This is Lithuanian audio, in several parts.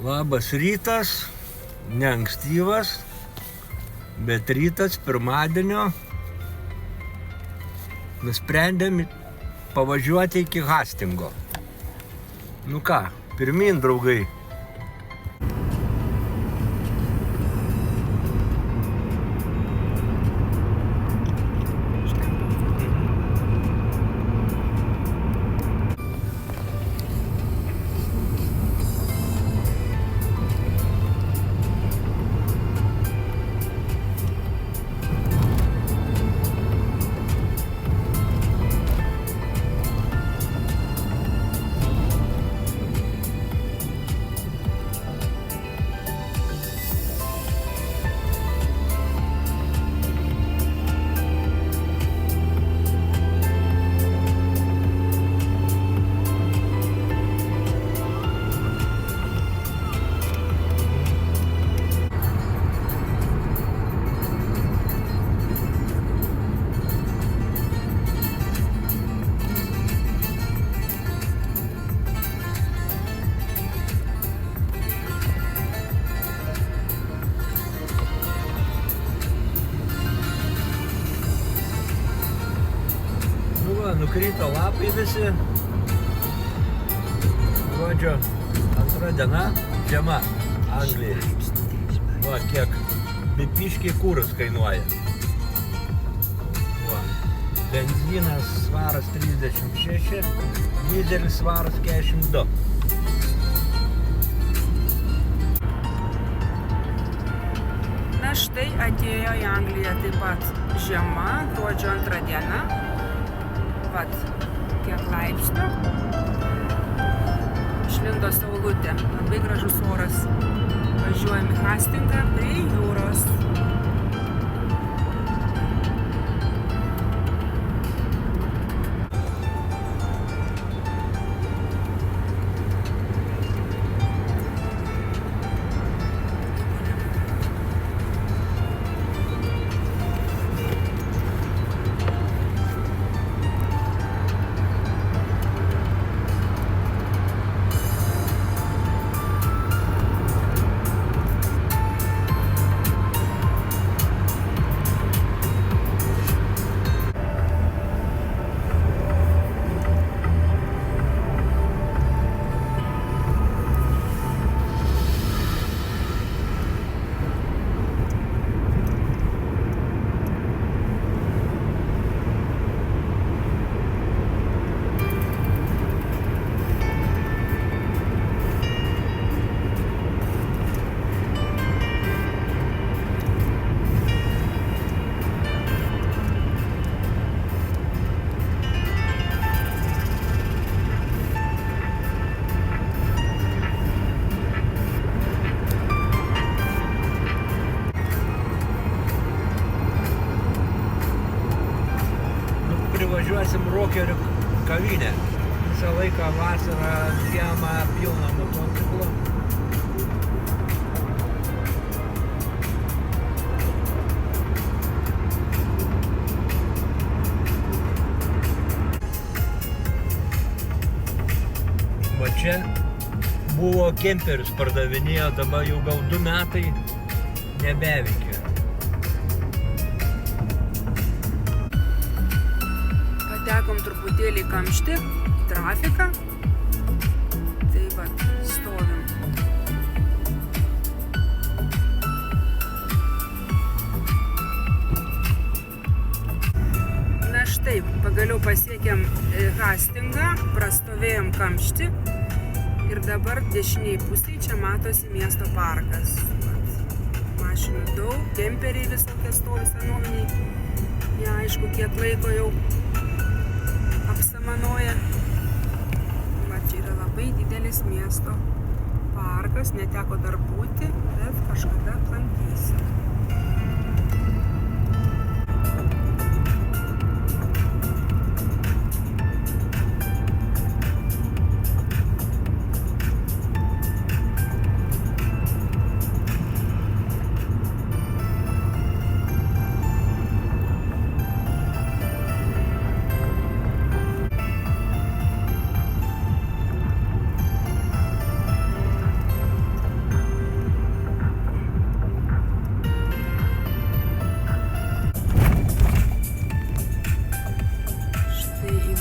Labas rytas, ne ankstyvas, bet rytas pirmadienio. Nusprendėm pavažiuoti iki Hastingo. Nu ką, pirmyn, draugai. Nukrito lapai visi. Gruodžio 2 diena, žiema Anglijai. Va, kiek bipiškiai kūras kainuoja. Va. Benzinas svaras 36, dizelis svaras 42. Na štai atėjo į Angliją taip pat žiema, gruodžio 2 diena. Vat, kiek laipsnių. Išlindo saulutė. Labai gražus oras. Važiuojam į Hastingą prie jūros. Privažiuosim Rokerių kavinę. Visą laiką vasarą, žiemą pilna motociklų. Va čia buvo kemperius pardavinėjo, dabar jau gal 2 metai nebeveikia. Tekom truputėlį kamštį, trafiką. Tai va, stovim. Na štai, pagaliau pasiekėm Hastingą, prastovėjom kamštį ir dabar dešiniai pusėje čia matosi miesto parkas. Mašinų daug, kemperiai visokie stovi senoviniai. Neaišku, kiek laiko jau apsamanoja. Va, čia yra labai didelis miesto parkas, neteko dar būti, bet kažkada aplankysim.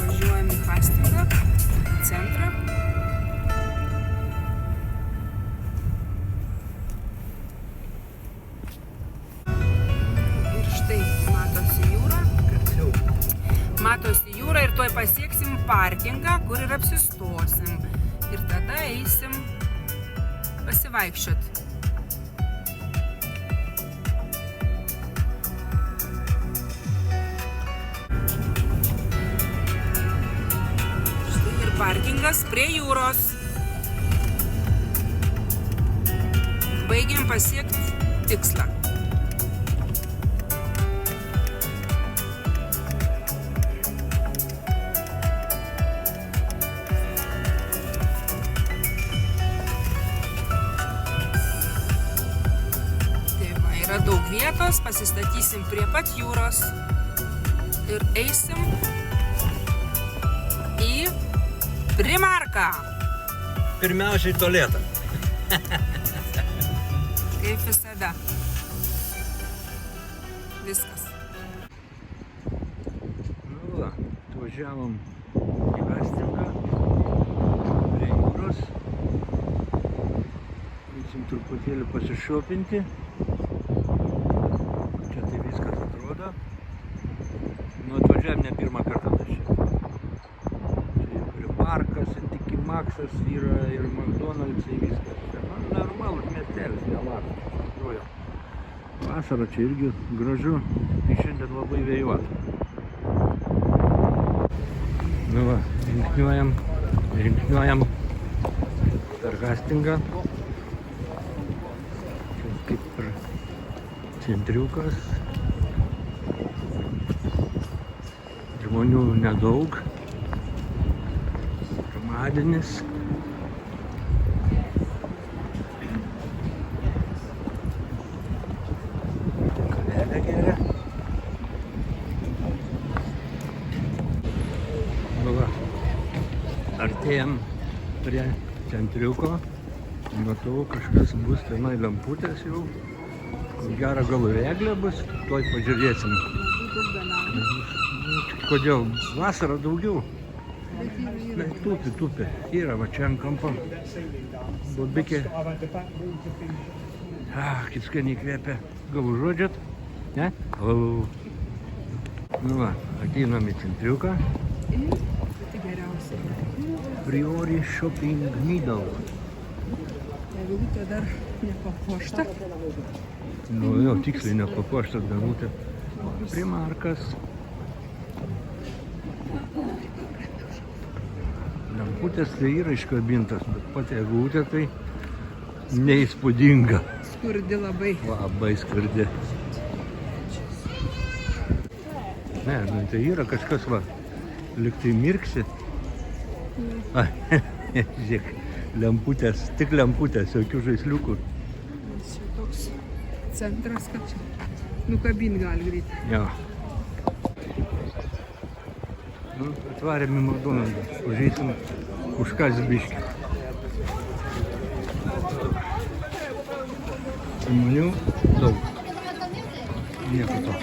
Važiuojam į Hastingą, centrą. Ir štai matosi jūra. Garsiau. Matosi jūra ir tuoj pasieksim parkingą, kur ir apsistosim. Ir tada eisim pasivaikščiot. Štai ir parkingas prie jūros. Baigiam pasiekti tikslą. Yra daug vietos, pasistatysim prie pat jūros ir eisim į Primarką. Pirmiausiai tualetą. Kaip visada. Viskas. Nu va, atvažiavom į Hastingą, prie jūros. Eisim truputėlį pasišopinti. Čia tai viskas atrodo. Nu, atvažiavam ne pirmą kartą čia. Čia ir parkas, ir Tiki Maksas yra, ir McDonald'sai, viskas. Čia normalus miestelis, nelakas. Vasara čia irgi gražu, tai šiandien labai vėjuota. Nu va, žingsniuojam per Hastingą. Čia kaip ir centriukas. Žmonių nedaug. Pirmadienis. Kavelė geria. Nu va, artėjam prie centriuko. Matau, kažkas bus tenai lemputės jau. Gerą galų eglė bus, tuoj pažiūrėsim. Kodėl? Vasarą daugiau. Tupi. Yra va čia ant kampo. Bobikė. Kaip skaniai kvepia. Gal užuodžiat? Ne? Nu va, ateinam į centriuką. Tai geriausia. Priori Shopping Needle. Eglutė dar nepapuošta. Nu jau tiksliai nepapuošta danutė. Primarkas. Lemputės tai yra iškabintas, bet pati eglutė tai neįspūdinga. Skurdi labai. Labai skurdi. Ne, nu tai yra kažkas va, lyg tai mirksi. Ai, žiūrėk, lemputės, tik lemputės, jokių žaisliukų. Čia toks centras, kad čia nukabint gali greitai. Jo. Nu, atvarėm į McDonald's, užeisim užkąs biškį. Žmonių daug. Nieko to.